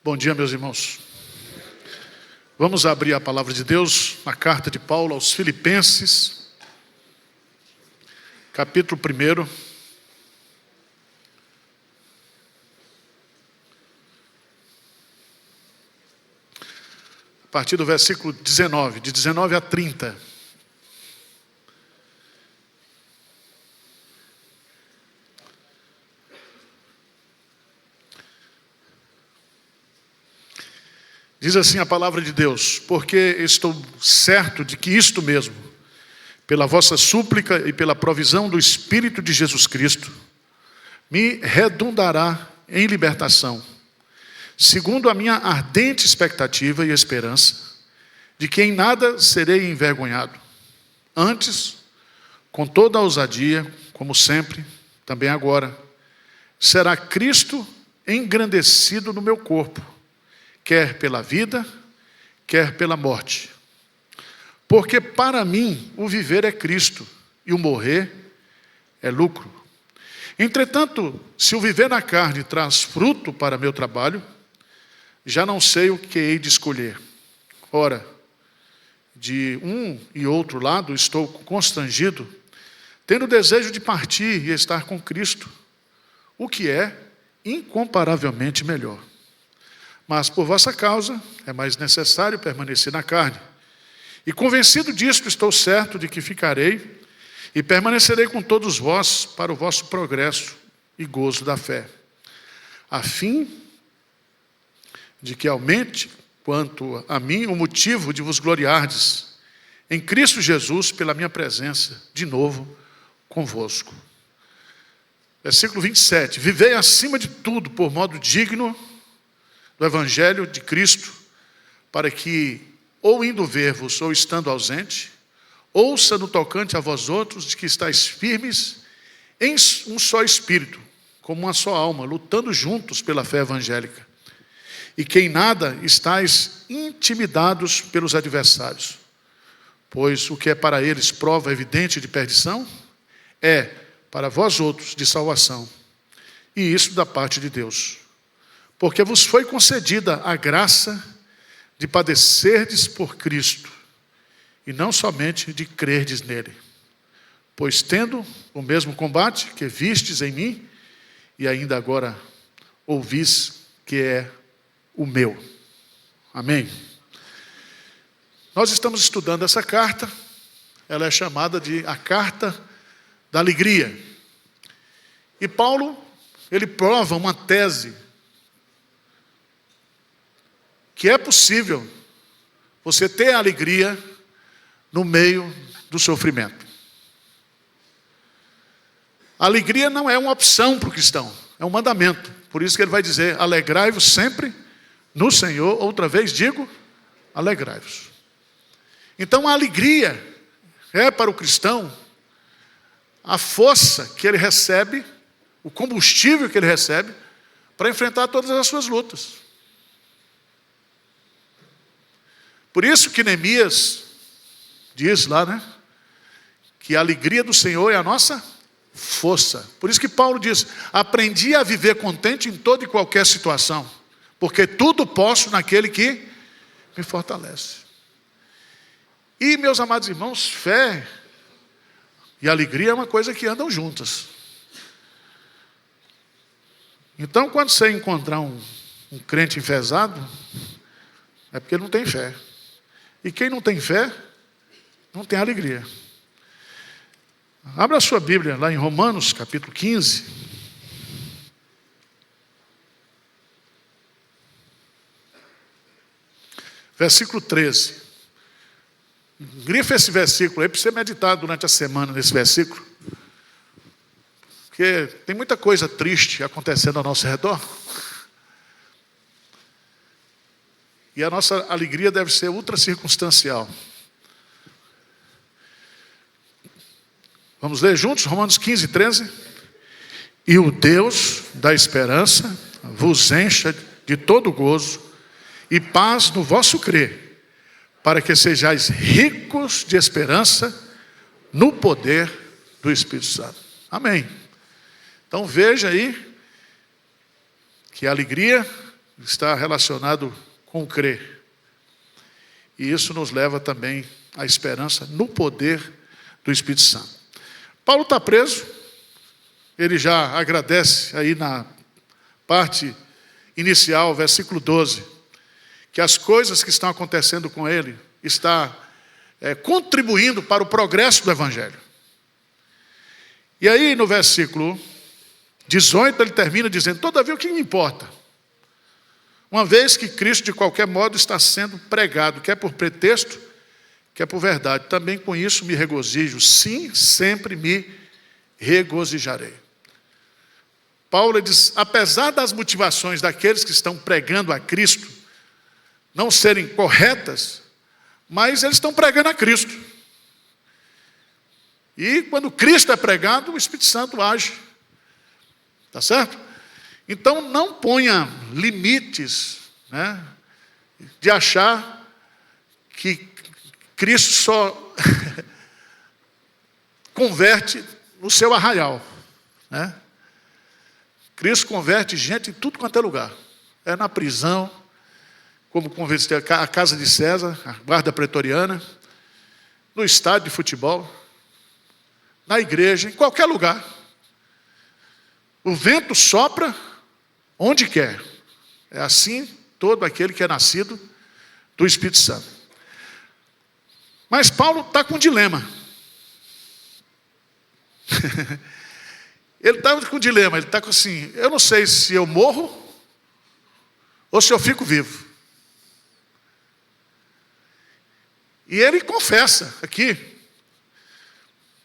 Bom dia, meus irmãos. Vamos abrir a palavra de Deus na carta de Paulo aos Filipenses, capítulo 1. A partir do versículo 19, de 19 a 30. Diz assim a palavra de Deus: porque estou certo de que isto mesmo, pela vossa súplica e pela provisão do Espírito de Jesus Cristo, me redundará em libertação, segundo a minha ardente expectativa e esperança, de que em nada serei envergonhado. Antes, com toda a ousadia, como sempre, também agora, será Cristo engrandecido no meu corpo, quer pela vida, quer pela morte. Porque para mim o viver é Cristo e o morrer é lucro. Entretanto, se o viver na carne traz fruto para meu trabalho, já não sei o que hei de escolher. Ora, de um e outro lado estou constrangido, tendo desejo de partir e estar com Cristo, o que é incomparavelmente melhor. Mas por vossa causa é mais necessário permanecer na carne. E convencido disto, estou certo de que ficarei e permanecerei com todos vós para o vosso progresso e gozo da fé, a fim de que aumente, quanto a mim, o motivo de vos gloriardes em Cristo Jesus pela minha presença, de novo, convosco. Versículo 27. Vivei acima de tudo por modo digno do Evangelho de Cristo, para que, ou indo ver-vos, ou estando ausente, ouça no tocante a vós outros, de que estáis firmes em um só espírito, como uma só alma, lutando juntos pela fé evangélica, e que em nada estáis intimidados pelos adversários, pois o que é para eles prova evidente de perdição, é para vós outros de salvação, e isso da parte de Deus. Porque vos foi concedida a graça de padecerdes por Cristo, e não somente de crerdes nele. Pois tendo o mesmo combate que vistes em mim, e ainda agora ouvis que é o meu. Amém? Nós estamos estudando essa carta, ela é chamada de a carta da alegria. E Paulo, ele prova uma tese, que é possível você ter alegria no meio do sofrimento. A alegria não é uma opção para o cristão, é um mandamento. Por isso que ele vai dizer: alegrai-vos sempre no Senhor. Outra vez digo, alegrai-vos. Então a alegria é para o cristão a força que ele recebe, o combustível que ele recebe para enfrentar todas as suas lutas. Por isso que Neemias diz lá, que a alegria do Senhor é a nossa força. Por isso que Paulo diz: aprendi a viver contente em toda e qualquer situação, porque tudo posso naquele que me fortalece. E, meus amados irmãos, fé e alegria é uma coisa que andam juntas. Então, quando você encontrar um crente enfesado, é porque ele não tem fé. E quem não tem fé, não tem alegria. Abra a sua Bíblia lá em Romanos, capítulo 15. Versículo 13. Grifa esse versículo aí para você meditar durante a semana nesse versículo. Porque tem muita coisa triste acontecendo ao nosso redor. E a nossa alegria deve ser ultra circunstancial. Vamos ler juntos? Romanos 15, 13. E o Deus da esperança vos encha de todo gozo e paz no vosso crer, para que sejais ricos de esperança no poder do Espírito Santo. Amém. Então veja aí que a alegria está relacionado com crer. E isso nos leva também à esperança no poder do Espírito Santo. Paulo está preso, ele já agradece aí na parte inicial, versículo 12, que as coisas que estão acontecendo com ele está contribuindo para o progresso do Evangelho. E aí no versículo 18 ele termina dizendo: todavia o que me importa? Uma vez que Cristo de qualquer modo está sendo pregado, quer por pretexto, quer por verdade, também com isso me regozijo, sim, sempre me regozijarei. Paulo diz, apesar das motivações daqueles que estão pregando a Cristo não serem corretas, mas eles estão pregando a Cristo. E quando Cristo é pregado, o Espírito Santo age. Tá certo? Então não ponha limites, né, de achar que Cristo só converte no seu arraial, né? Cristo converte gente em tudo quanto é lugar. É na prisão, como converteu a casa de César, a guarda pretoriana, no estádio de futebol, na igreja, em qualquer lugar. O vento sopra onde quer. É assim todo aquele que é nascido do Espírito Santo. Mas Paulo está com um dilema. Ele está com um dilema, ele está com assim, eu não sei se eu morro ou se eu fico vivo. E ele confessa aqui,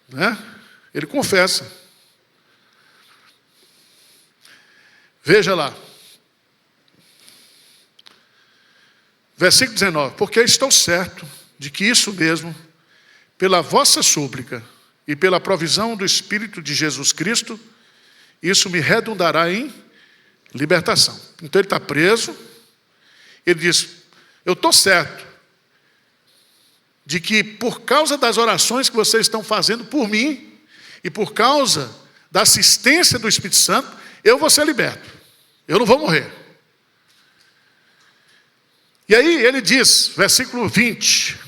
né? Ele confessa. Veja lá. Versículo 19. Porque estou certo de que isso mesmo, pela vossa súplica e pela provisão do Espírito de Jesus Cristo, isso me redundará em libertação. Então ele está preso. Ele diz, eu estou certo de que por causa das orações que vocês estão fazendo por mim e por causa da assistência do Espírito Santo, eu vou ser liberto. Eu não vou morrer. E aí ele diz, versículo 20,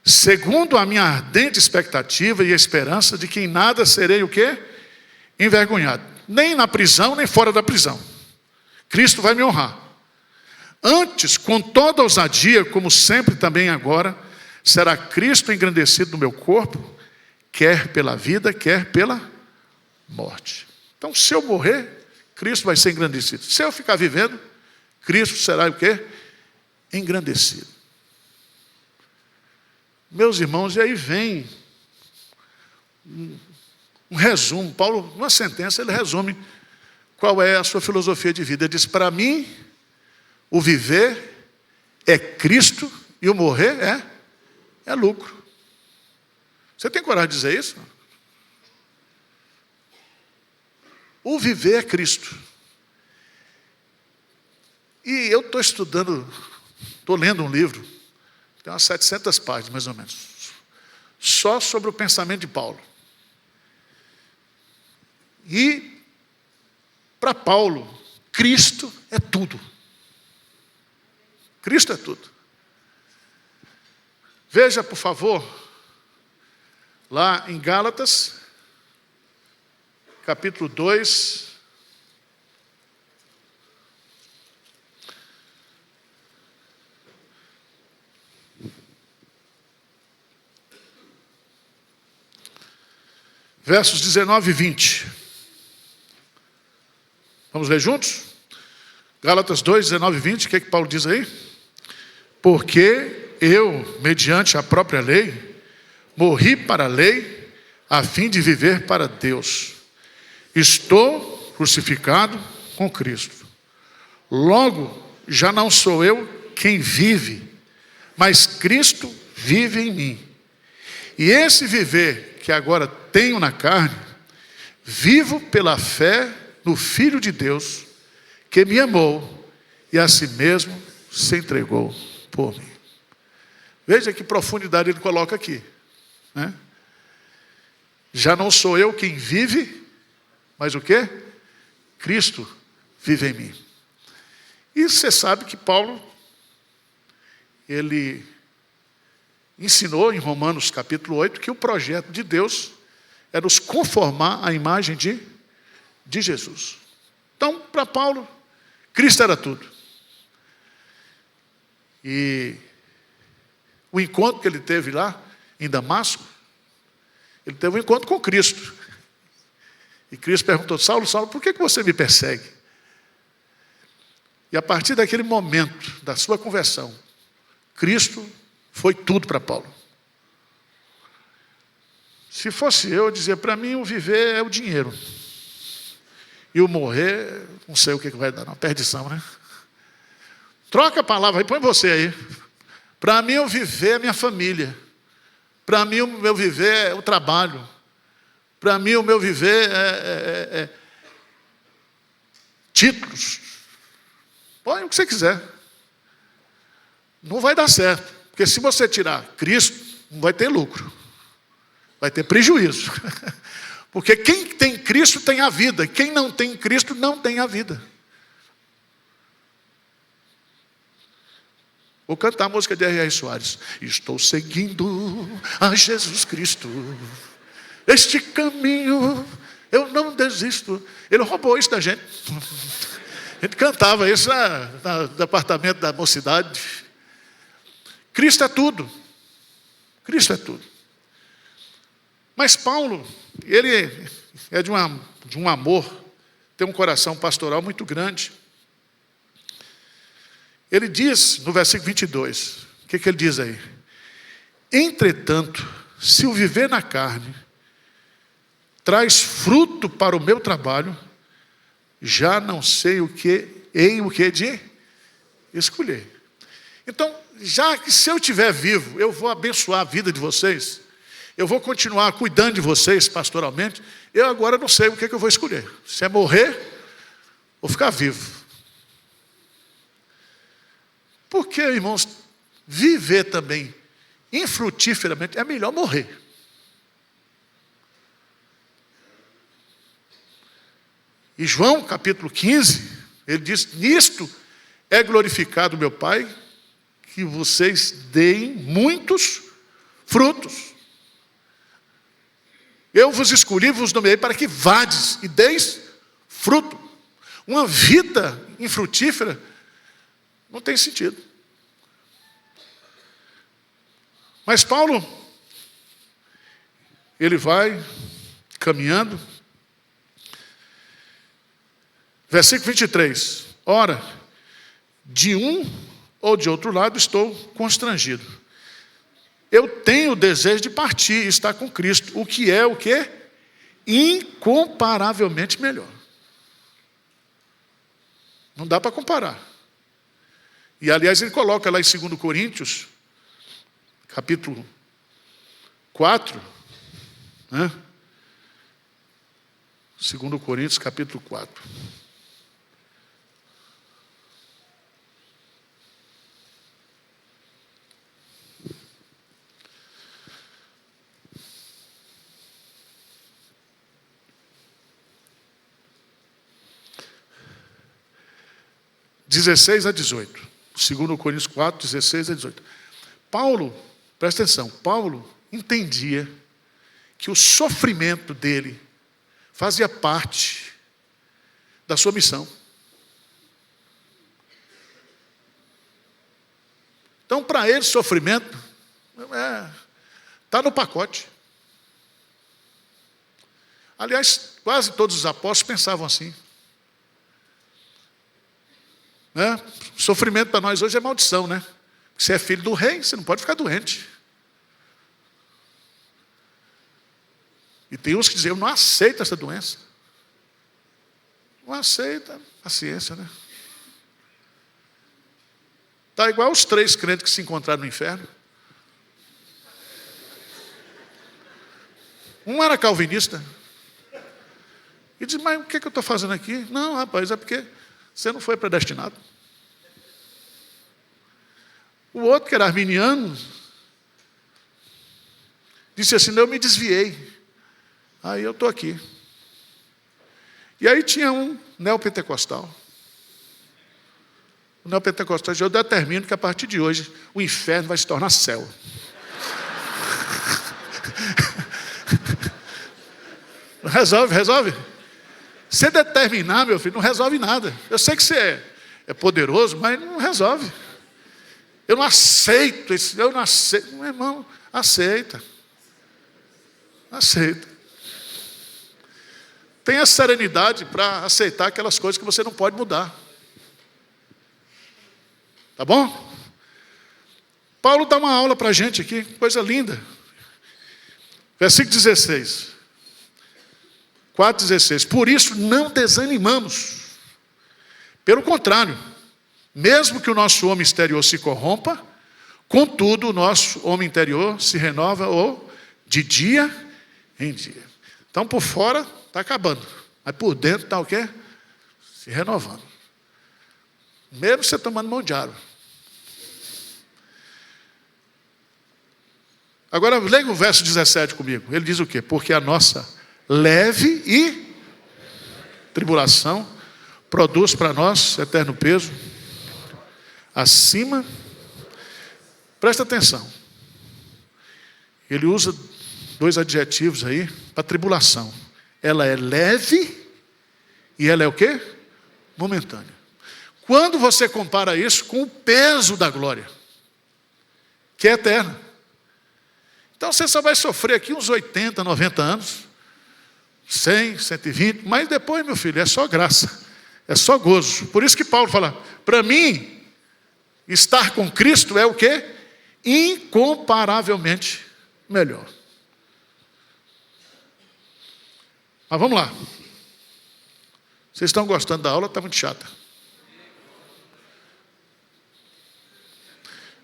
segundo a minha ardente expectativa e esperança de que em nada serei o quê? Envergonhado. Nem na prisão, nem fora da prisão. Cristo vai me honrar. Antes, com toda ousadia, como sempre também agora, será Cristo engrandecido no meu corpo, quer pela vida, quer pela morte. Então, se eu morrer, Cristo vai ser engrandecido. Se eu ficar vivendo, Cristo será o quê? Engrandecido. Meus irmãos, e aí vem um resumo. Paulo, numa sentença, ele resume qual é a sua filosofia de vida. Ele diz, para mim, o viver é Cristo e o morrer é lucro. Você tem coragem de dizer isso? O viver é Cristo. E eu estou estudando, estou lendo um livro, tem umas 700 páginas mais ou menos, só sobre o pensamento de Paulo. E para Paulo, Cristo é tudo. Cristo é tudo. Veja, por favor, lá em Gálatas, capítulo 2, versos 19 e 20. Vamos ler juntos? Gálatas 2, 19 e 20, o que Paulo diz aí? Porque eu, mediante a própria lei, morri para a lei, a fim de viver para Deus. Estou crucificado com Cristo. Logo, já não sou eu quem vive, mas Cristo vive em mim. E esse viver que agora tenho na carne, vivo pela fé no Filho de Deus, que me amou e a si mesmo se entregou por mim. Veja que profundidade ele coloca aqui, né? Já não sou eu quem vive, mas o quê? Cristo vive em mim. E você sabe que Paulo, ele ensinou em Romanos capítulo 8 que o projeto de Deus é nos conformar à imagem de Jesus. Então, para Paulo, Cristo era tudo. E o encontro que ele teve lá em Damasco, ele teve um encontro com Cristo. E Cristo perguntou: Saulo, Saulo, por que você me persegue? E a partir daquele momento da sua conversão, Cristo foi tudo para Paulo. Se fosse eu dizia, para mim o viver é o dinheiro. E o morrer, não sei o que vai dar, não, perdição, né? Troca a palavra aí, põe você aí. Para mim o viver é minha família. Para mim o meu viver é o trabalho. Para mim o meu viver é títulos. Põe o que você quiser. Não vai dar certo. Porque se você tirar Cristo, não vai ter lucro. Vai ter prejuízo. Porque quem tem Cristo tem a vida. Quem não tem Cristo não tem a vida. Vou cantar a música de R.R. Soares. Estou seguindo a Jesus Cristo. Este caminho eu não desisto. Ele roubou isso da gente. A gente cantava isso no apartamento da mocidade. Cristo é tudo. Cristo é tudo. Mas Paulo, ele é de um amor, tem um coração pastoral muito grande. Ele diz no versículo 22, o que ele diz aí? Entretanto, se o viver na carne traz fruto para o meu trabalho, já não sei o que de escolher. Então, já que se eu estiver vivo, eu vou abençoar a vida de vocês, eu vou continuar cuidando de vocês pastoralmente, eu agora não sei o que eu vou escolher. Se é morrer ou ficar vivo. Porque, irmãos, viver também infrutíferamente é melhor morrer. E João, capítulo 15, ele diz: nisto é glorificado meu Pai, que vocês deem muitos frutos. Eu vos escolhi, vos nomeei para que vades e deis fruto. Uma vida infrutífera não tem sentido. Mas Paulo, ele vai caminhando. Versículo 23. Ora, de um ou de outro lado estou constrangido. Eu tenho o desejo de partir e estar com Cristo, o que é o quê? Incomparavelmente melhor. Não dá para comparar. E aliás ele coloca lá em 2 Coríntios, capítulo 4, né? 2 Coríntios, capítulo 4. (16 a 18). 2 Coríntios 4, 16 a 18. Paulo, presta atenção, Paulo entendia que o sofrimento dele fazia parte da sua missão. Então, para ele, sofrimento está no pacote. Aliás, quase todos os apóstolos pensavam assim. Né? Sofrimento para nós hoje é maldição, né? Você é filho do rei, você não pode ficar doente. E tem uns que dizem: eu não aceito essa doença. Não aceita, paciência, né? Está igual os 3 crentes que se encontraram no inferno. Um era calvinista. E diz: mas o que eu estou fazendo aqui? Não, rapaz, é porque você não foi predestinado. O outro, que era arminiano, disse assim: eu me desviei. Aí eu estou aqui. E aí tinha um neopentecostal. O neopentecostal diz, eu determino que a partir de hoje o inferno vai se tornar céu. Resolve. Você determinar, meu filho, não resolve nada. Eu sei que você é poderoso, mas não resolve. Eu não aceito isso, Meu irmão, aceita. Tenha serenidade para aceitar aquelas coisas que você não pode mudar. Tá bom? Paulo dá uma aula para a gente aqui, coisa linda. Versículo 16. 4,16. Por isso não desanimamos. Pelo contrário, mesmo que o nosso homem exterior se corrompa, contudo o nosso homem interior se renova de dia em dia. Então por fora está acabando, mas por dentro está o quê? Se renovando. Mesmo você tomando mão de água. Agora leia o verso 17 comigo. Ele diz o quê? Porque a nossa leve e tribulação produz para nós eterno peso acima. Presta atenção. Ele usa 2 adjetivos aí para tribulação. Ela é leve e ela é o quê? Momentânea. Quando você compara isso com o peso da glória, que é eterna. Então você só vai sofrer aqui uns 80, 90 anos, 100, 120, mas depois, meu filho, é só graça, é só gozo. Por isso que Paulo fala, para mim, estar com Cristo é o quê? Incomparavelmente melhor. Mas vamos lá. Vocês estão gostando da aula? Está muito chata.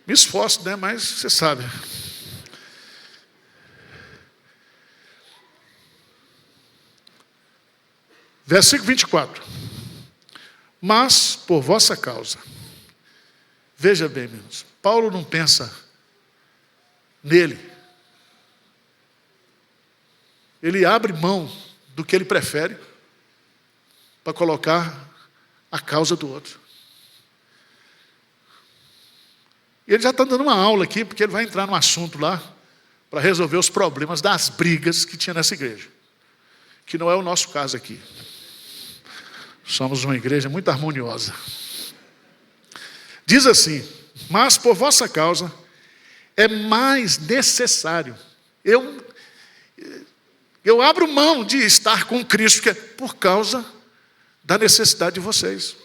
Me esforço, né? Mas você sabe. Versículo 24. Mas por vossa causa. Veja bem, meus. Paulo não pensa nele. Ele abre mão do que ele prefere para colocar a causa do outro. E ele já está dando uma aula aqui, porque ele vai entrar num assunto lá para resolver os problemas das brigas que tinha nessa igreja. Que não é o nosso caso aqui. Somos uma igreja muito harmoniosa. Diz assim, mas por vossa causa é mais necessário. Eu abro mão de estar com Cristo, que é por causa da necessidade de vocês.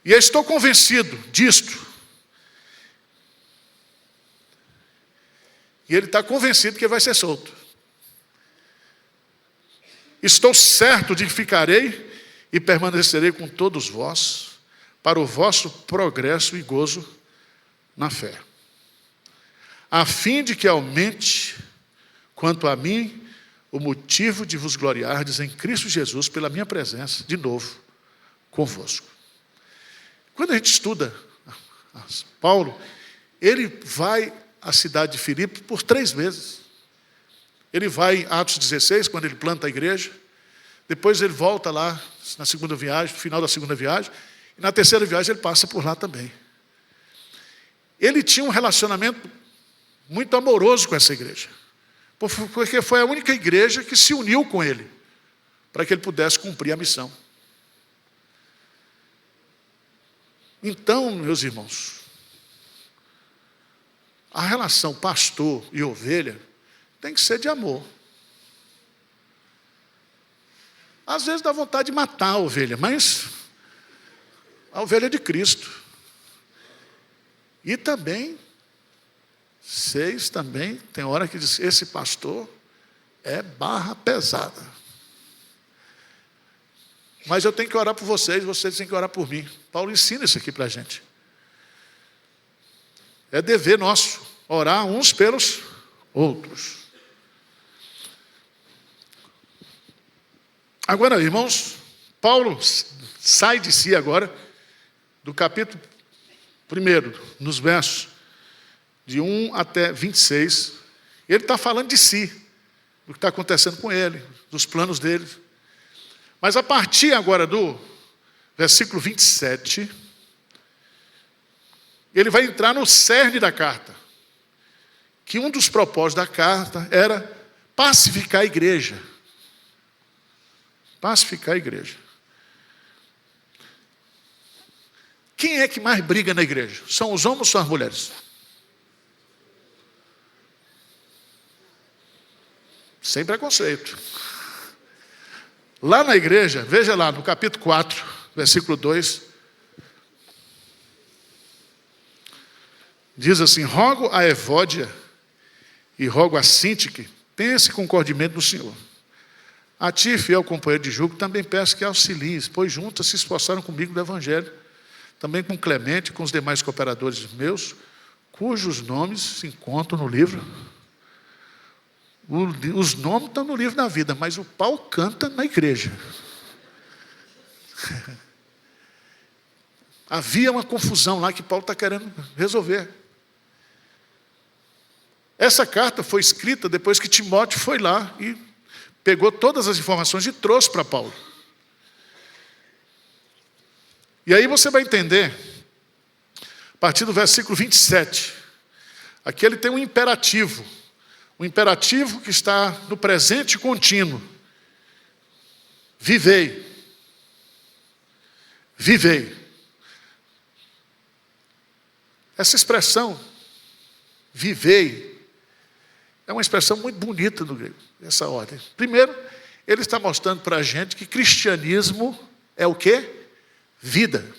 E eu estou convencido disto. E ele está convencido que vai ser solto. Estou certo de que ficarei e permanecerei com todos vós, para o vosso progresso e gozo na fé, a fim de que aumente, quanto a mim, o motivo de vos gloriardes em Cristo Jesus, pela minha presença, de novo, convosco. Quando a gente estuda Paulo, ele vai à cidade de Filipe por 3 vezes. Ele vai em Atos 16, quando ele planta a igreja. Depois ele volta lá na segunda viagem, no final da segunda viagem. E na terceira viagem ele passa por lá também. Ele tinha um relacionamento muito amoroso com essa igreja. Porque foi a única igreja que se uniu com ele, para que ele pudesse cumprir a missão. Então, meus irmãos, a relação pastor e ovelha tem que ser de amor. Às vezes dá vontade de matar a ovelha, mas a ovelha é de Cristo. E também, vocês também, tem hora que diz, esse pastor é barra pesada. Mas eu tenho que orar por vocês, vocês têm que orar por mim. Paulo ensina isso aqui para a gente. É dever nosso, orar uns pelos outros. Agora, irmãos, Paulo sai de si agora, do capítulo 1, nos versos de 1 até 26. Ele está falando de si, do que está acontecendo com ele, dos planos dele. Mas a partir agora do versículo 27, ele vai entrar no cerne da carta, que um dos propósitos da carta era pacificar a igreja. Pacificar a igreja. Quem é que mais briga na igreja? São os homens ou são as mulheres? Sem preconceito. Lá na igreja, veja lá no capítulo 4, versículo 2. Diz assim: rogo a Evódia e rogo a Sintique, tenha esse concordimento no Senhor. A ti, fiel companheiro de julgo, também peço que auxilies, pois juntas se esforçaram comigo no Evangelho, também com Clemente e com os demais cooperadores meus, cujos nomes se encontram no livro. Os nomes estão no livro da vida, mas o pau canta na igreja. Havia uma confusão lá que Paulo está querendo resolver. Essa carta foi escrita depois que Timóteo foi lá e pegou todas as informações e trouxe para Paulo. E aí você vai entender, a partir do versículo 27, aqui ele tem um imperativo que está no presente contínuo. Vivei. Vivei. Essa expressão, vivei, é uma expressão muito bonita no grego, essa ordem. Primeiro, ele está mostrando para a gente que cristianismo é o quê? Vida.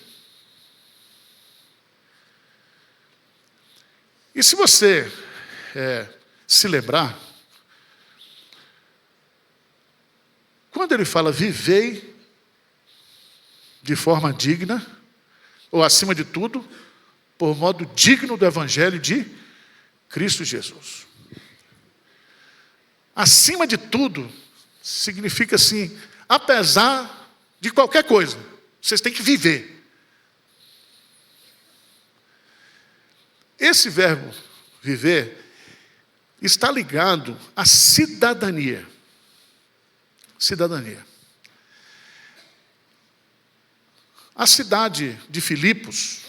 E se você se lembrar, quando ele fala vivei de forma digna, ou acima de tudo, por modo digno do Evangelho de Cristo Jesus. Acima de tudo, significa assim, apesar de qualquer coisa, vocês têm que viver. Esse verbo, viver, está ligado à cidadania. Cidadania. A cidade de Filipos,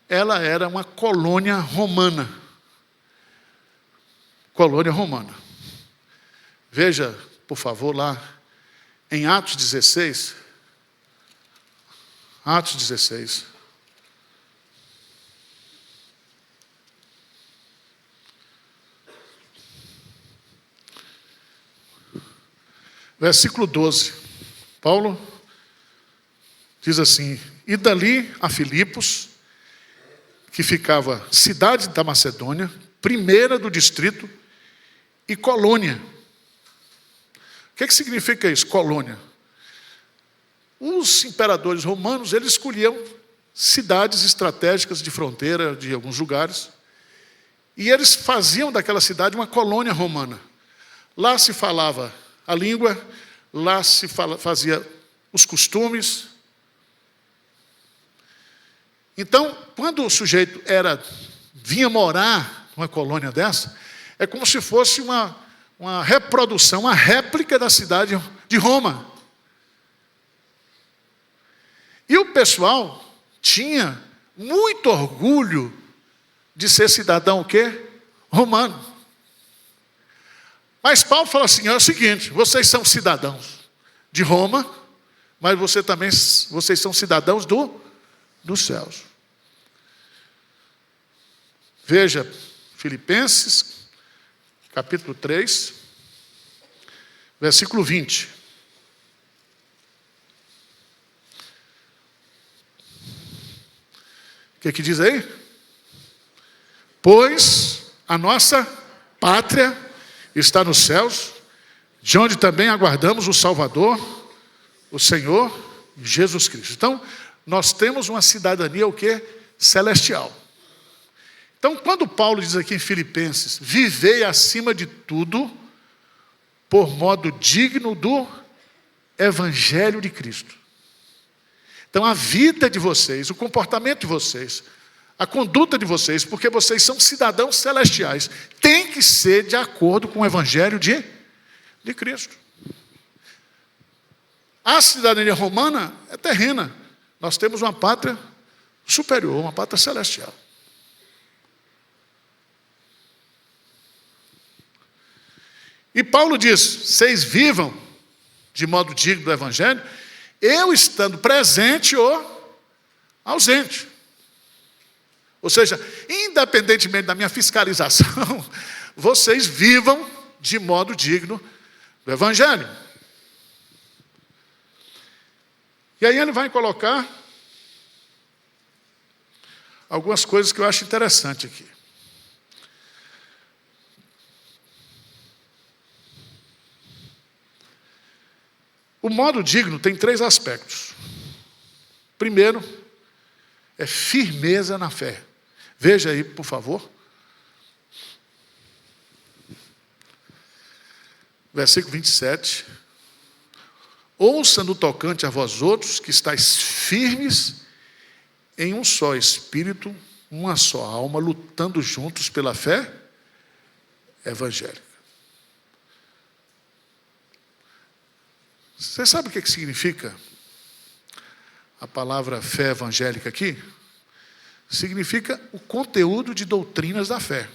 ela era uma colônia romana. Colônia romana. Veja, por favor, lá em Atos 16. Atos 16. Versículo 12. Paulo diz assim: e dali a Filipos, que ficava cidade da Macedônia, primeira do distrito, e colônia. O que significa isso, colônia? Os imperadores romanos, eles escolhiam cidades estratégicas de fronteira de alguns lugares, e eles faziam daquela cidade uma colônia romana. Lá se falava a língua, lá se fazia os costumes. Então, quando o sujeito vinha morar numa colônia dessa, é como se fosse uma reprodução, uma réplica da cidade de Roma. E o pessoal tinha muito orgulho de ser cidadão o quê? Romano. Mas Paulo fala assim, é o seguinte, vocês são cidadãos de Roma, mas vocês são cidadãos dos céus. Veja, Filipenses, capítulo 3, versículo 20. O que diz aí? Pois a nossa pátria está nos céus, de onde também aguardamos o Salvador, o Senhor Jesus Cristo. Então, nós temos uma cidadania o quê? Celestial. Então, quando Paulo diz aqui em Filipenses, vivei acima de tudo, por modo digno do Evangelho de Cristo. Então, a vida de vocês, o comportamento de vocês, a conduta de vocês, porque vocês são cidadãos celestiais, tem que ser de acordo com o Evangelho de Cristo. A cidadania romana é terrena. Nós temos uma pátria superior, uma pátria celestial. E Paulo diz: vocês vivam de modo digno do Evangelho, eu estando presente ou ausente. Ou seja, independentemente da minha fiscalização, vocês vivam de modo digno do Evangelho. E aí ele vai colocar algumas coisas que eu acho interessante aqui. O modo digno tem 3 aspectos. Primeiro, é firmeza na fé. Veja aí, por favor. Versículo 27. Ouça no tocante a vós outros, que estáis firmes em um só espírito, uma só alma, lutando juntos pela fé evangélica. Você sabe o que significa a palavra fé evangélica aqui? Significa o conteúdo de doutrinas da fé.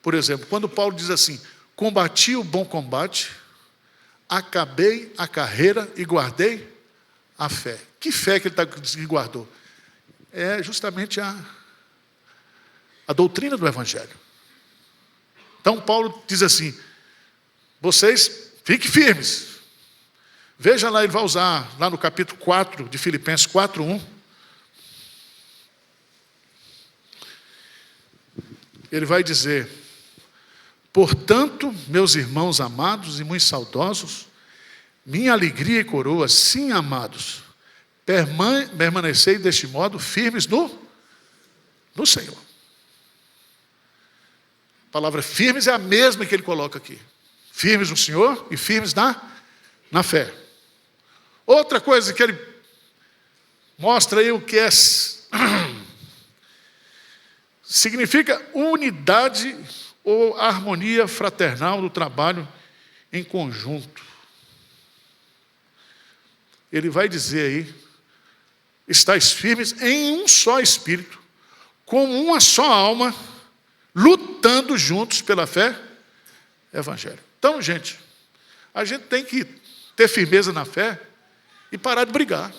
Por exemplo, quando Paulo diz assim: combati o bom combate, acabei a carreira e guardei a fé. Que fé que ele está dizendo que guardou? É justamente a doutrina do Evangelho. Então Paulo diz assim: vocês fiquem firmes. Veja lá, ele vai usar lá no capítulo 4 de Filipenses 4:1. Ele vai dizer: portanto, meus irmãos amados e muito saudosos, minha alegria e coroa, sim, amados, permanecei deste modo firmes no Senhor. A palavra firmes é a mesma que ele coloca aqui. Firmes no Senhor e firmes na fé. Outra coisa que ele mostra aí o que é, significa unidade ou harmonia fraternal do trabalho em conjunto. Ele vai dizer aí: estáis firmes em um só espírito, com uma só alma, lutando juntos pela fé evangélica. Então, gente, a gente tem que ter firmeza na fé e parar de brigar.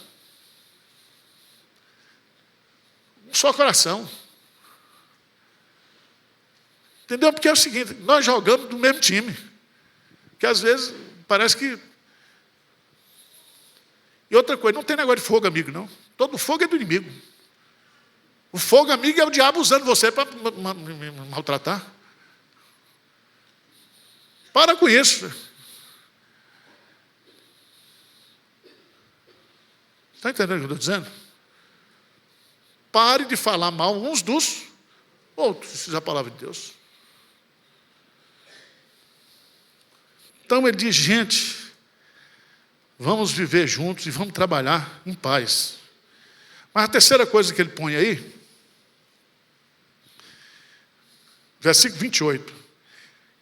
Um só coração. Entendeu? Porque é o seguinte: nós jogamos do mesmo time. Que às vezes parece que... E outra coisa, não tem negócio de fogo amigo, não. Todo fogo é do inimigo. O fogo amigo é o diabo usando você para me maltratar. Para com isso. Está entendendo o que eu estou dizendo? Pare de falar mal uns dos outros, isso é a palavra de Deus. Então ele diz: gente, vamos viver juntos e vamos trabalhar em paz. Mas a terceira coisa que ele põe aí, versículo 28.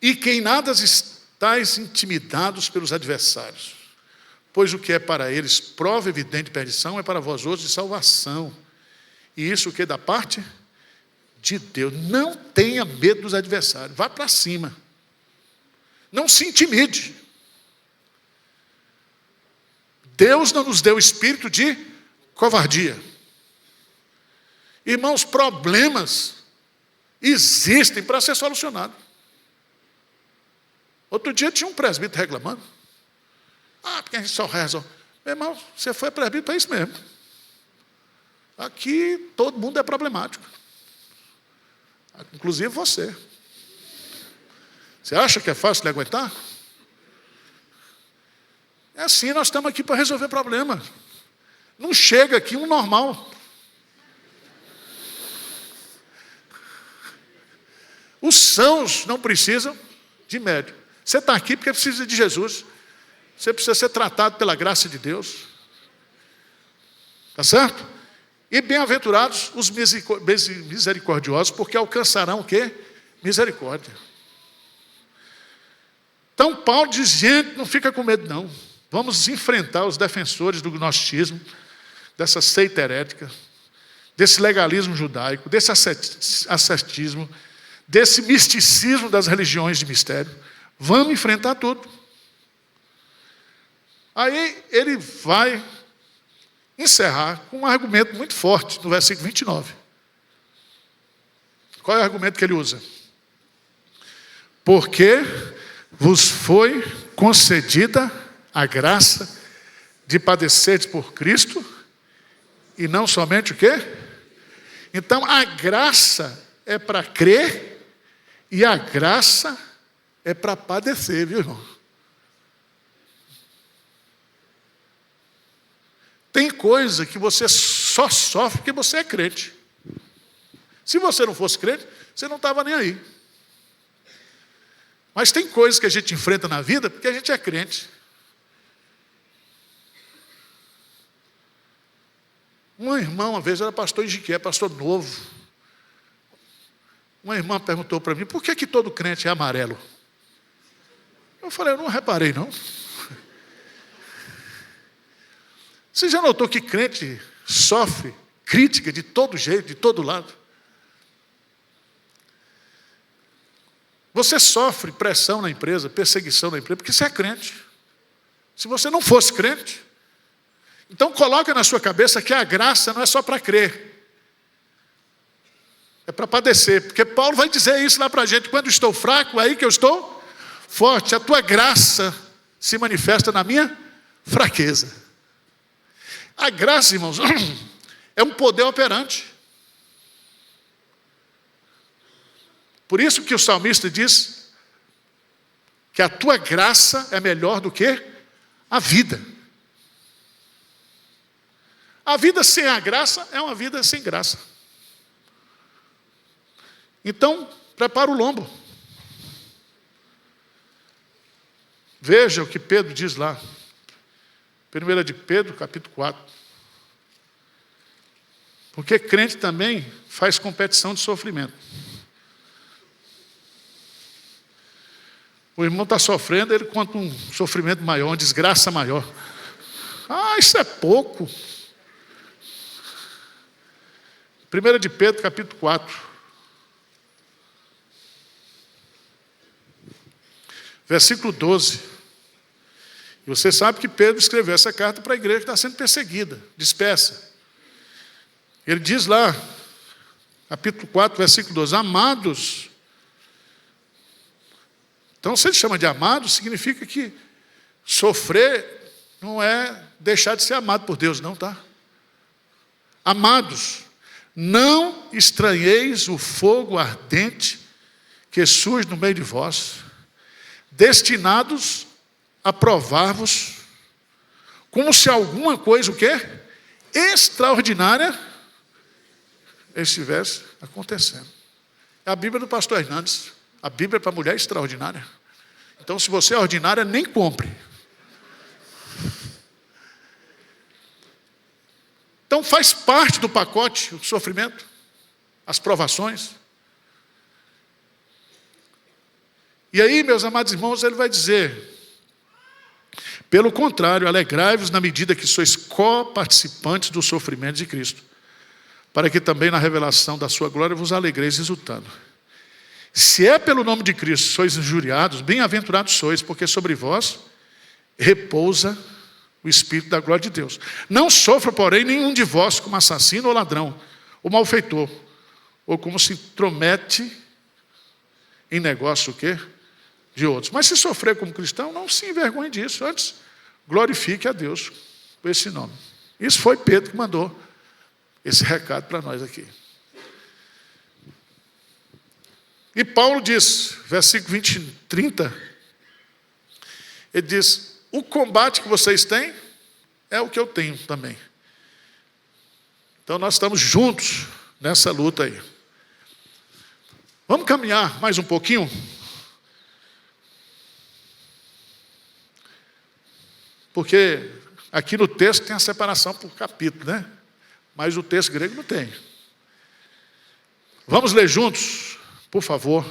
E que em nada estáis intimidados pelos adversários, pois o que é para eles prova evidente de perdição é para vós outros de salvação. E isso o que é da parte de Deus. Não tenha medo dos adversários. Vá para cima. Não se intimide. Deus não nos deu espírito de covardia. Irmãos, problemas existem para ser solucionados. Outro dia tinha um presbítero reclamando. Porque a gente só resolve. Meu irmão, você foi presbítero para isso mesmo. Aqui todo mundo é problemático. Inclusive você. Você acha que é fácil de aguentar? É assim, nós estamos aqui para resolver problemas. Não chega aqui um normal. Os sãos não precisam de médico. Você está aqui porque precisa de Jesus. Você precisa ser tratado pela graça de Deus. Está certo? E bem-aventurados os misericordiosos, porque alcançarão o quê? Misericórdia. Então Paulo diz: gente, não fica com medo não. Vamos enfrentar os defensores do gnosticismo, dessa seita herética, desse legalismo judaico, desse ascetismo, desse misticismo das religiões de mistério. Vamos enfrentar tudo. Aí ele vai encerrar com um argumento muito forte no versículo 29. Qual é o argumento que ele usa? Porque vos foi concedida a graça de padecerdes por Cristo, e não somente o quê? Então a graça é para crer, e a graça é para padecer, viu, irmão? Tem coisa que você só sofre porque você é crente. Se você não fosse crente, você não estava nem aí. Mas tem coisas que a gente enfrenta na vida porque a gente é crente. Um irmão, uma vez, era pastor em Jiquié, pastor novo. Uma irmã perguntou para mim, por que todo crente é amarelo? Eu falei, eu não reparei, não. Você já notou que crente sofre crítica de todo jeito, de todo lado? Você sofre pressão na empresa, perseguição na empresa, porque você é crente. Se você não fosse crente, então coloca na sua cabeça que a graça não é só para crer. É para padecer, porque Paulo vai dizer isso lá para a gente, quando estou fraco, é aí que eu estou forte. A tua graça se manifesta na minha fraqueza. A graça, irmãos, é um poder operante. Por isso que o salmista diz que a tua graça é melhor do que a vida. A vida sem a graça é uma vida sem graça. Então, prepara o lombo. Veja o que Pedro diz lá. 1 de Pedro, capítulo 4. Porque crente também faz competição de sofrimento. O irmão está sofrendo, ele conta um sofrimento maior, uma desgraça maior. Ah, isso é pouco. 1 de Pedro, capítulo 4. Versículo 12. E você sabe que Pedro escreveu essa carta para a igreja que está sendo perseguida, dispersa. Ele diz lá, capítulo 4, versículo 12, amados. Então, se ele chama de amados, significa que sofrer não é deixar de ser amado por Deus, não, tá? Amados, não estranheis o fogo ardente que surge no meio de vós, destinados a provar-vos, como se alguma coisa, o quê? Extraordinária estivesse acontecendo. É a Bíblia do pastor Hernandes. A Bíblia é para mulher extraordinária. Então, se você é ordinária, nem compre. Então, faz parte do pacote o sofrimento, as provações. E aí, meus amados irmãos, ele vai dizer: pelo contrário, alegrai-vos na medida que sois co-participantes do sofrimento de Cristo, para que também na revelação da sua glória vos alegreis exultando. Se é pelo nome de Cristo sois injuriados, bem-aventurados sois, porque sobre vós repousa o Espírito da glória de Deus. Não sofra, porém, nenhum de vós como assassino ou ladrão, ou malfeitor, ou como se intromete em negócio o quê? De outros. Mas se sofrer como cristão, não se envergonhe disso. Antes, glorifique a Deus por esse nome. Isso foi Pedro que mandou esse recado para nós aqui. E Paulo diz, versículo 20, 30, ele diz: o combate que vocês têm é o que eu tenho também. Então nós estamos juntos nessa luta aí. Vamos caminhar mais um pouquinho? Porque aqui no texto tem a separação por capítulo, né? Mas o texto grego não tem. Vamos ler juntos, por favor.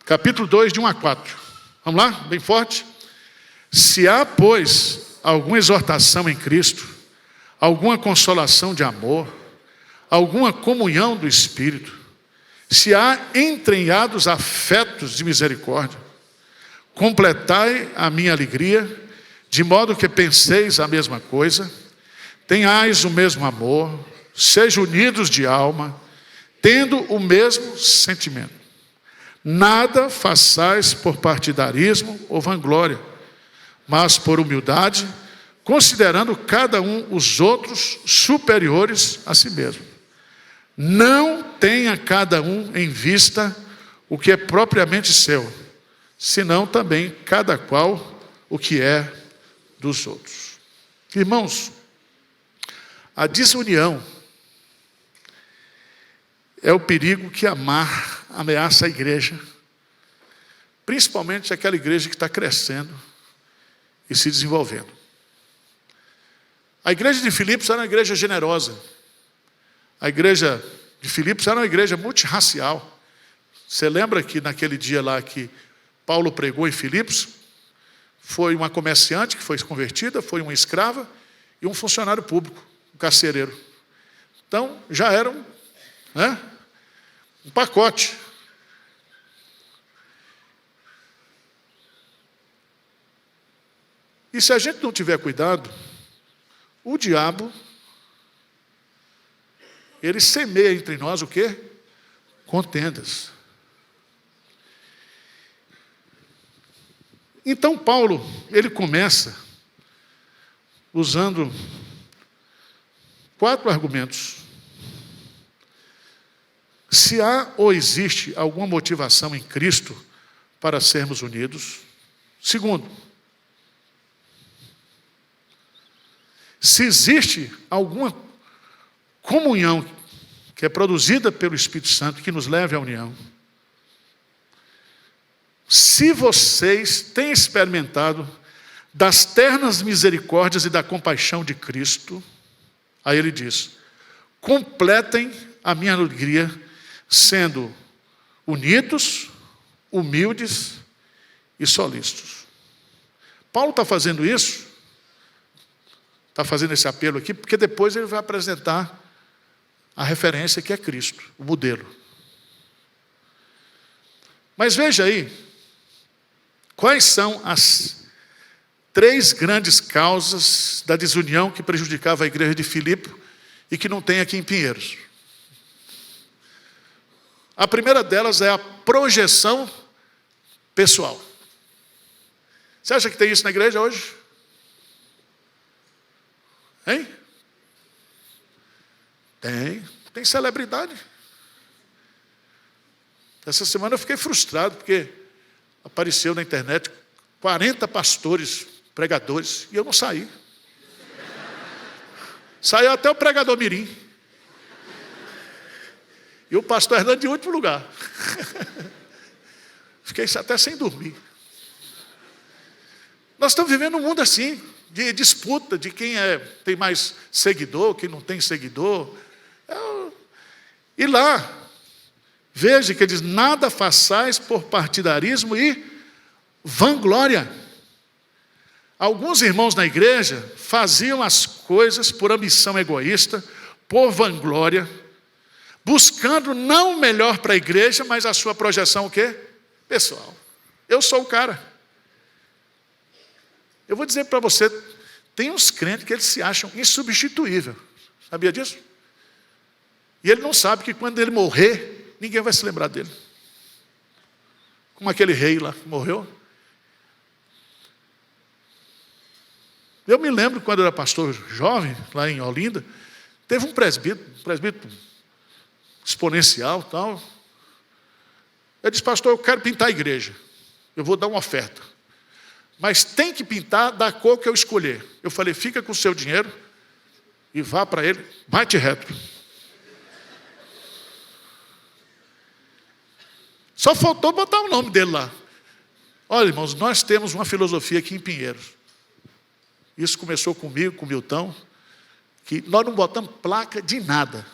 Capítulo 2, de 1 a 4. Vamos lá? Bem forte. Se há, pois, alguma exortação em Cristo, alguma consolação de amor, alguma comunhão do Espírito, se há entranhados afetos de misericórdia, completai a minha alegria, de modo que penseis a mesma coisa, tenhais o mesmo amor, sejam unidos de alma, tendo o mesmo sentimento. Nada façais por partidarismo ou vanglória, mas por humildade, considerando cada um os outros superiores a si mesmo. Não tenha cada um em vista o que é propriamente seu, senão também cada qual o que é dos outros. Irmãos, a desunião é o perigo que ameaça a igreja, principalmente aquela igreja que está crescendo e se desenvolvendo. A igreja de Filipos era uma igreja generosa. A igreja de Filipos era uma igreja multirracial. Você lembra que naquele dia lá que Paulo pregou em Filipos, foi uma comerciante que foi convertida, foi uma escrava e um funcionário público, um carcereiro. Então, já era um pacote. E se a gente não tiver cuidado, o diabo, ele semeia entre nós o quê? Contendas. Então Paulo, ele começa usando 4 argumentos. Se há ou existe alguma motivação em Cristo para sermos unidos. Segundo, se existe alguma comunhão que é produzida pelo Espírito Santo que nos leve à união. Se vocês têm experimentado das ternas misericórdias e da compaixão de Cristo, aí ele diz, completem a minha alegria sendo unidos, humildes e solícitos. Paulo está fazendo isso, está fazendo esse apelo aqui, porque depois ele vai apresentar a referência que é Cristo, o modelo. Mas veja aí, quais são as 3 grandes causas da desunião que prejudicava a igreja de Filipe e que não tem aqui em Pinheiros. A primeira delas é a projeção pessoal. Você acha que tem isso na igreja hoje? Hein? Tem celebridade. Essa semana eu fiquei frustrado, porque apareceu na internet 40 pastores, pregadores, e eu não saí. Saiu até o pregador mirim. E o pastor Hernando de último lugar. Fiquei até sem dormir. Nós estamos vivendo um mundo assim, de disputa, de quem tem mais seguidor, quem não tem seguidor. E lá, veja que ele diz, nada façais por partidarismo e vanglória. Alguns irmãos na igreja faziam as coisas por ambição egoísta, por vanglória, buscando não o melhor para a igreja, mas a sua projeção o quê? Pessoal. Eu sou o cara. Eu vou dizer para você, tem uns crentes que eles se acham insubstituíveis. Sabia disso? E ele não sabe que quando ele morrer, ninguém vai se lembrar dele. Como aquele rei lá que morreu. Eu me lembro quando eu era pastor jovem, lá em Olinda, teve um presbítero exponencial e tal. Eu disse, pastor, eu quero pintar a igreja. Eu vou dar uma oferta. Mas tem que pintar da cor que eu escolher. Eu falei, fica com o seu dinheiro e vá para ele, bate reto. Só faltou botar o nome dele lá. Olha, irmãos, nós temos uma filosofia aqui em Pinheiros. Isso começou comigo, com o Milton, que nós não botamos placa de nada.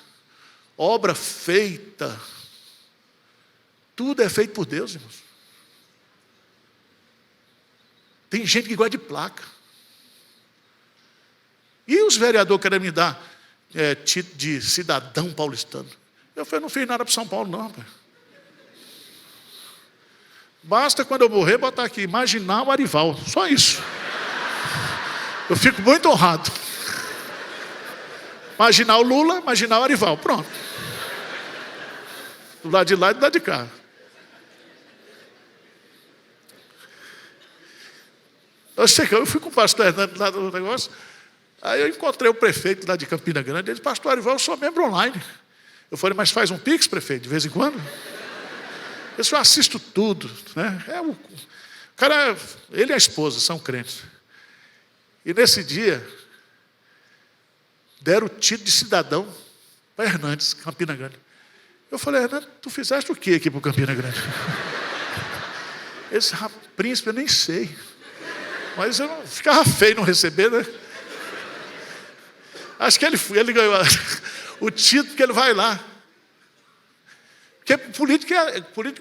Obra feita. Tudo é feito por Deus, irmãos. Tem gente que gosta de placa. E os vereadores querem me dar título de cidadão paulistano. Eu falei, não fiz nada para São Paulo, não, pai. Basta, quando eu morrer, botar aqui, Marginal Arival. Só isso. Eu fico muito honrado. Marginal Lula, Marginal Arival. Pronto. Do lado de lá e do lado de cá. Eu fui com o pastor Hernando lá do negócio. Aí eu encontrei o prefeito lá de Campina Grande. Ele disse, pastor Arival, eu sou membro online. Eu falei, mas faz um pix, prefeito, de vez em quando? Eu assisto tudo, né? O cara, ele e a esposa são crentes. E nesse dia, deram o título de cidadão para Hernandes, Campina Grande. Eu falei, Hernandes, tu fizeste o que aqui para Campina Grande? Esse príncipe, eu nem sei. Mas eu não ficava feio não receber, né? Acho que ele ganhou o título porque ele vai lá. Porque político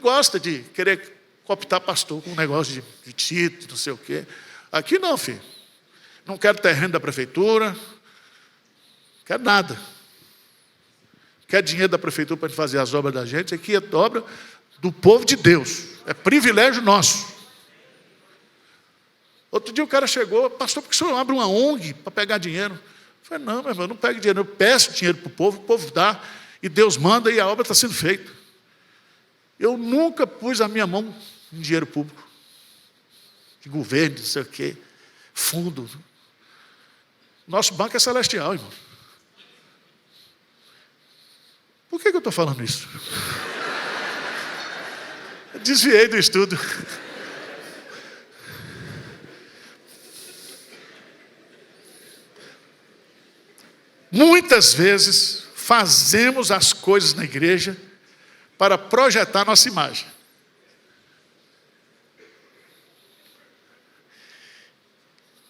gosta de querer cooptar pastor com um negócio de título, não sei o quê. Aqui não, filho. Não quero terreno da prefeitura. Não quero nada. Quer dinheiro da prefeitura para fazer as obras da gente. Aqui é obra do povo de Deus. É privilégio nosso. Outro dia o cara chegou, pastor, por que o senhor abre uma ONG para pegar dinheiro? Eu falei, não, meu irmão, eu não pego dinheiro. Eu peço dinheiro para o povo dá, e Deus manda e a obra está sendo feita. Eu nunca pus a minha mão em dinheiro público. De governo, não sei o quê. Fundo. Nosso banco é celestial, irmão. Por que eu estou falando isso? Eu desviei do estudo. Muitas vezes fazemos as coisas na igreja para projetar nossa imagem.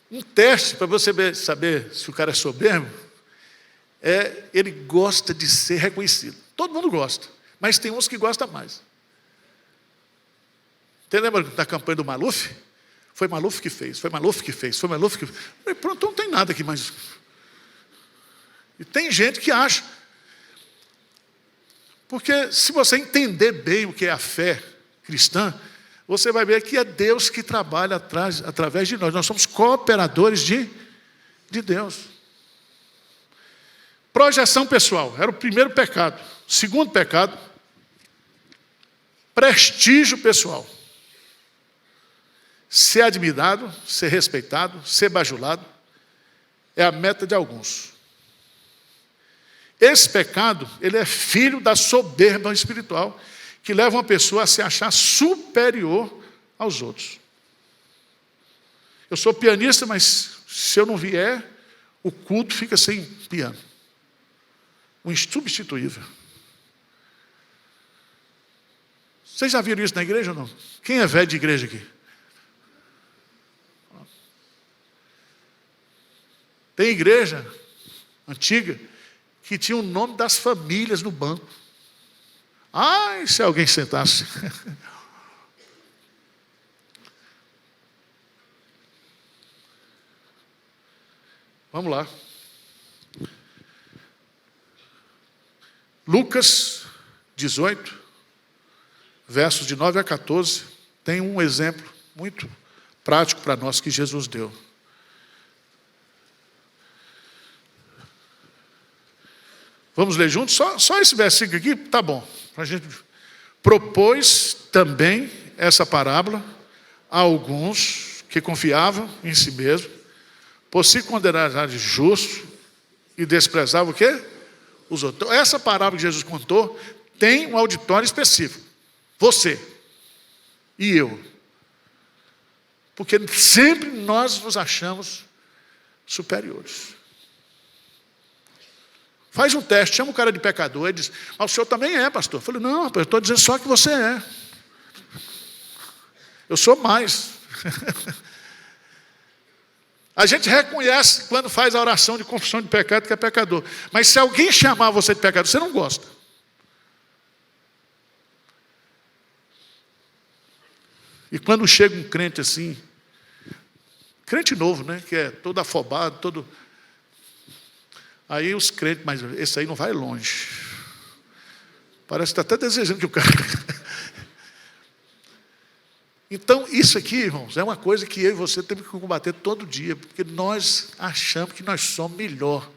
Um teste para você saber se o cara é soberbo ele gosta de ser reconhecido. Todo mundo gosta, mas tem uns que gostam mais. Você lembra da campanha do Maluf? Foi Maluf que fez, foi Maluf que fez, foi Maluf que fez. Pronto, não tem nada aqui mais. E tem gente que acha. Porque se você entender bem o que é a fé cristã, você vai ver que é Deus que trabalha através de nós. Nós somos cooperadores de Deus. Projeção pessoal, era o primeiro pecado. Segundo pecado, prestígio pessoal. Ser admirado, ser respeitado, ser bajulado, é a meta de alguns. Esse pecado, ele é filho da soberba espiritual, que leva uma pessoa a se achar superior aos outros. Eu sou pianista, mas se eu não vier, o culto fica sem piano. Um insubstituível. Vocês já viram isso na igreja ou não? Quem é velho de igreja aqui? Tem igreja antiga que tinha o nome das famílias no banco. Ai, se alguém sentasse. Vamos lá. Lucas 18, versos de 9 a 14, tem um exemplo muito prático para nós que Jesus deu. Vamos ler juntos? Só esse versículo aqui, tá bom. A gente propôs também essa parábola a alguns que confiavam em si mesmo, por se considerarem justos e desprezavam o quê? Os outros. Então, essa parábola que Jesus contou tem um auditório específico. Você e eu. Porque sempre nós nos achamos superiores. Faz um teste, chama o cara de pecador e diz, mas o senhor também é, pastor. Eu falei, não, rapaz, eu estou dizendo só que você é. Eu sou mais. A gente reconhece quando faz a oração de confissão de pecado que é pecador. Mas se alguém chamar você de pecador, você não gosta. E quando chega um crente assim, Crente novo, né? Que é todo afobado, todo... Aí os crentes, mas esse aí não vai longe. Parece que está até desejando que o cara... Então, isso aqui, irmãos, é uma coisa que eu e você temos que combater todo dia, porque nós achamos que nós somos melhor,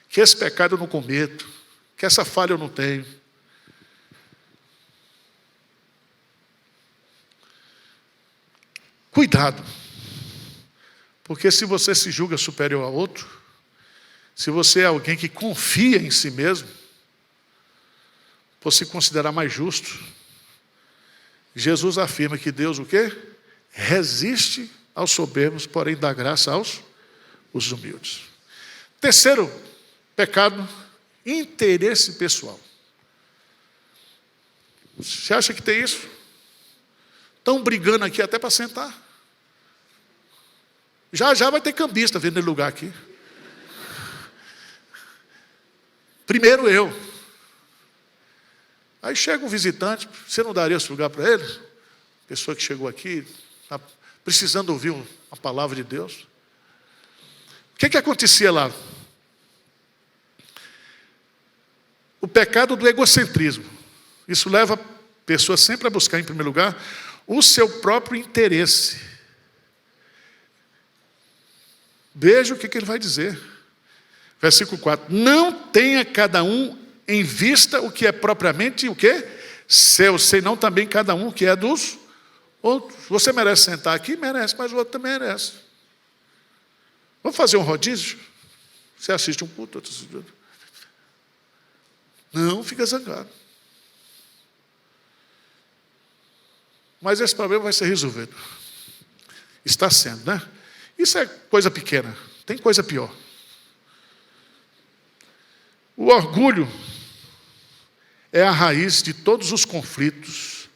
que esse pecado eu não cometo, que essa falha eu não tenho. Cuidado, porque se você se julga superior a outro, se você é alguém que confia em si mesmo, por se considerar mais justo, Jesus afirma que Deus o quê? Resiste aos soberbos, porém dá graça aos os humildes. Terceiro pecado, interesse pessoal. Você acha que tem isso? Estão brigando aqui até para sentar. Já vai ter cambista vendo esse lugar aqui. Primeiro eu. Aí chega um visitante, você não daria esse lugar para ele? Pessoa que chegou aqui, está precisando ouvir a palavra de Deus. O que acontecia lá? O pecado do egocentrismo. Isso leva a pessoa sempre a buscar, em primeiro lugar, o seu próprio interesse. Veja o que ele vai dizer. Versículo 4. Não tenha cada um em vista o que é propriamente o quê? Seu, senão também cada um que é dos outros. Você merece sentar aqui? Merece, mas o outro também merece. Vamos fazer um rodízio? Você assiste um culto, outro assiste outro. Não, fica zangado. Mas esse problema vai ser resolvido. Está sendo, né? Isso é coisa pequena. Tem coisa pior. O orgulho é a raiz de todos os conflitos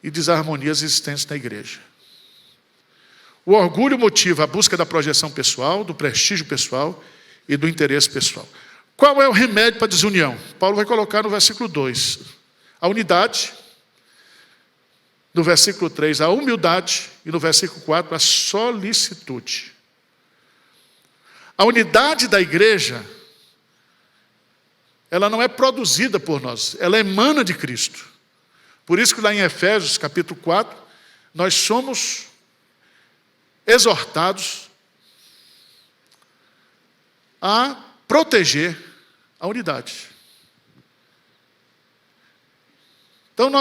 e desarmonias existentes na igreja. O orgulho motiva a busca da projeção pessoal, do prestígio pessoal e do interesse pessoal. Qual é o remédio para a desunião? Paulo vai colocar no versículo 2. A unidade, no versículo 3, a humildade, e no versículo 4, a solicitude. A unidade da igreja, ela não é produzida por nós, ela emana de Cristo. Por isso que lá em Efésios, capítulo 4, nós somos exortados a proteger a unidade. Então,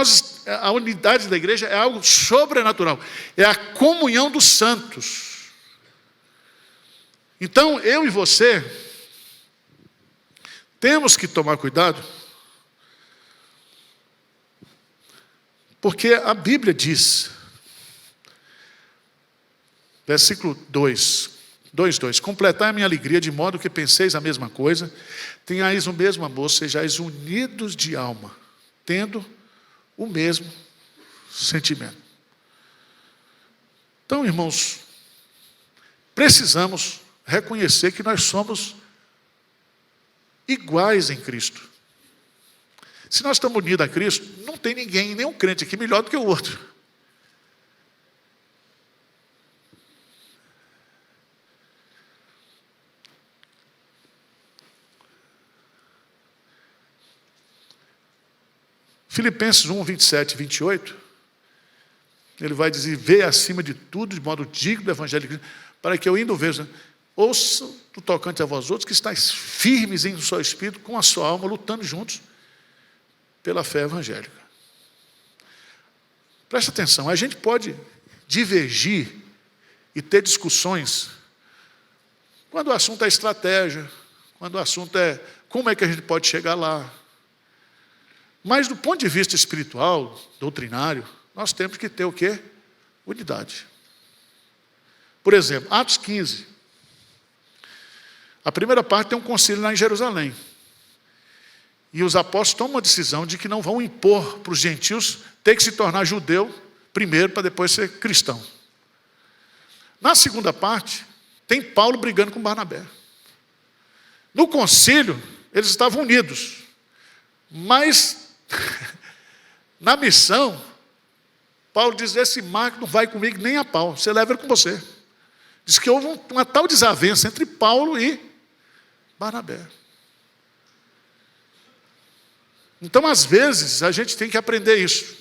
a unidade da igreja é algo sobrenatural, é a comunhão dos santos. Então, eu e você temos que tomar cuidado, porque a Bíblia diz, versículo 2:2, completai a minha alegria de modo que penseis a mesma coisa, tenhais o mesmo amor, sejais unidos de alma, tendo o mesmo sentimento. Então, irmãos, precisamos reconhecer que nós somos iguais em Cristo. Se nós estamos unidos a Cristo, não tem ninguém, nenhum crente aqui melhor do que o outro. Filipenses 1, 27 e 28, ele vai dizer, vê acima de tudo, de modo digno do Evangelho de Cristo, para que eu indo veja, ouça do tocante a vós outros, que estáis firmes em seu espírito, com a sua alma, lutando juntos pela fé evangélica. Presta atenção, a gente pode divergir e ter discussões quando o assunto é estratégia, quando o assunto é como é que a gente pode chegar lá. Mas do ponto de vista espiritual, doutrinário, nós temos que ter o quê? Unidade. Por exemplo, Atos 15. A primeira parte tem um concílio lá em Jerusalém. E os apóstolos tomam uma decisão de que não vão impor para os gentios ter que se tornar judeu primeiro para depois ser cristão. Na segunda parte, tem Paulo brigando com Barnabé. No concílio, eles estavam unidos. Mas na missão, Paulo diz, esse Marco não vai comigo nem a pau, você leva ele com você. Diz que houve uma tal desavença entre Paulo e Barnabé. Então, às vezes, a gente tem que aprender isso.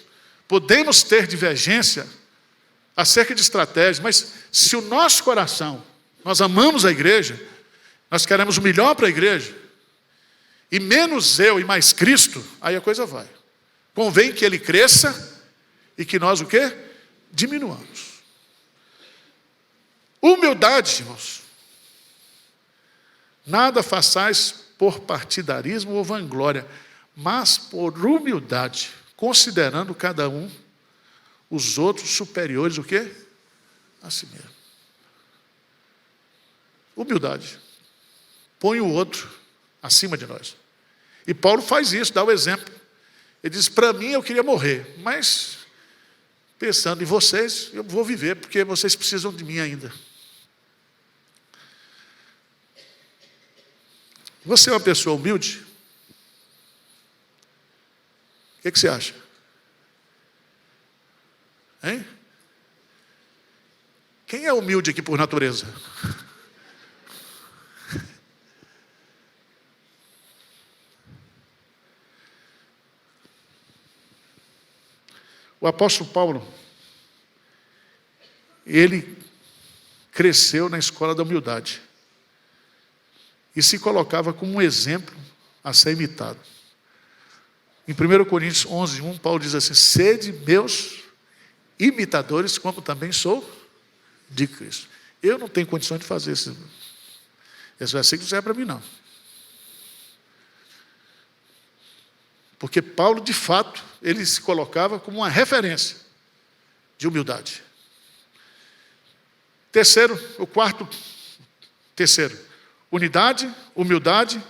Podemos ter divergência acerca de estratégias, mas se o nosso coração, nós amamos a igreja, nós queremos o melhor para a igreja, e menos eu e mais Cristo, aí a coisa vai. Convém que ele cresça e que nós o quê? Diminuamos. Humildade, irmãos. Nada façais por partidarismo ou vanglória, mas por humildade, considerando cada um os outros superiores, o quê? A si mesmo. Humildade. Põe o outro acima de nós. E Paulo faz isso, dá o exemplo. Ele diz, para mim eu queria morrer, mas pensando em vocês, eu vou viver, porque vocês precisam de mim ainda. Você é uma pessoa humilde? O que você acha? Hein? Quem é humilde aqui por natureza? O apóstolo Paulo, ele cresceu na escola da humildade e se colocava como um exemplo a ser imitado. Em 1 Coríntios 11, 1, Paulo diz assim, sede meus imitadores, como também sou de Cristo. Eu não tenho condição de fazer esse versículo, não é para mim não. Porque Paulo, de fato, ele se colocava como uma referência de humildade. Terceiro, unidade, humildade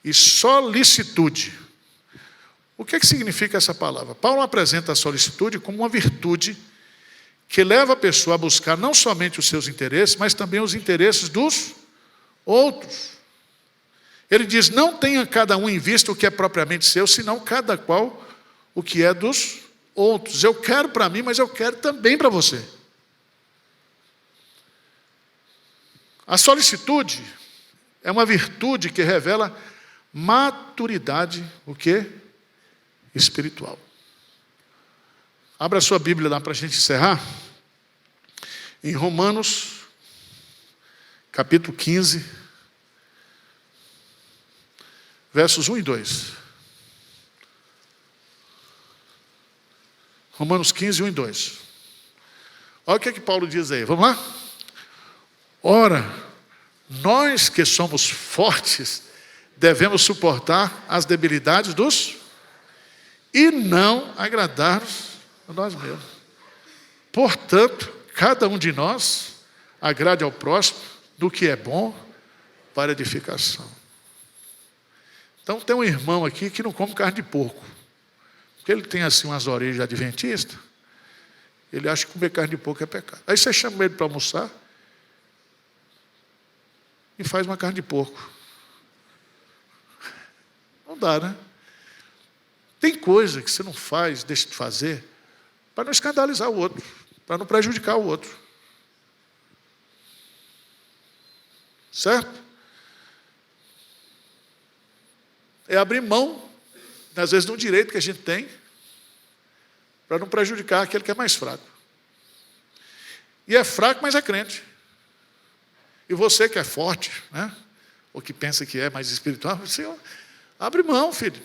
e solicitude. O que significa essa palavra? Paulo apresenta a solicitude como uma virtude que leva a pessoa a buscar não somente os seus interesses, mas também os interesses dos outros. Ele diz, não tenha cada um em vista o que é propriamente seu, senão cada qual o que é dos outros. Eu quero para mim, mas eu quero também para você. A solicitude é uma virtude que revela maturidade, o quê? Espiritual. Abra a sua Bíblia lá para a gente encerrar. Em Romanos, capítulo 15, versos 1 e 2. Romanos 15, 1 e 2. Olha o que Paulo diz aí. Vamos lá? Ora, nós que somos fortes, devemos suportar as debilidades dos e não agradar a nós mesmos. Portanto, cada um de nós agrade ao próximo do que é bom para edificação. Então tem um irmão aqui que não come carne de porco. Porque ele tem assim umas orelhas de adventista. Ele acha que comer carne de porco é pecado. Aí você chama ele para almoçar e faz uma carne de porco. Não dá, né? Tem coisa que você não faz, deixa de fazer, para não escandalizar o outro, para não prejudicar o outro. Certo? É abrir mão, às vezes, de um direito que a gente tem, para não prejudicar aquele que é mais fraco. E é fraco, mas é crente. E você que é forte, né? Ou que pensa que é mais espiritual, você abre mão, filho.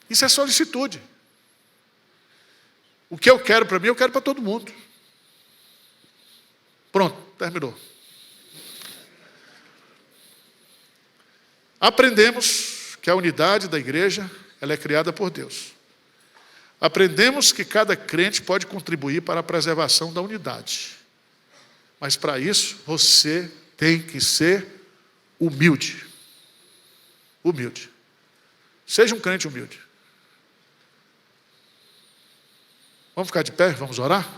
Isso é solicitude. O que eu quero para mim, eu quero para todo mundo. Pronto, terminou. Aprendemos que a unidade da igreja, ela é criada por Deus. Aprendemos que cada crente pode contribuir para a preservação da unidade. Mas para isso, você tem que ser humilde. Humilde. Seja um crente humilde. Vamos ficar de pé? Vamos orar?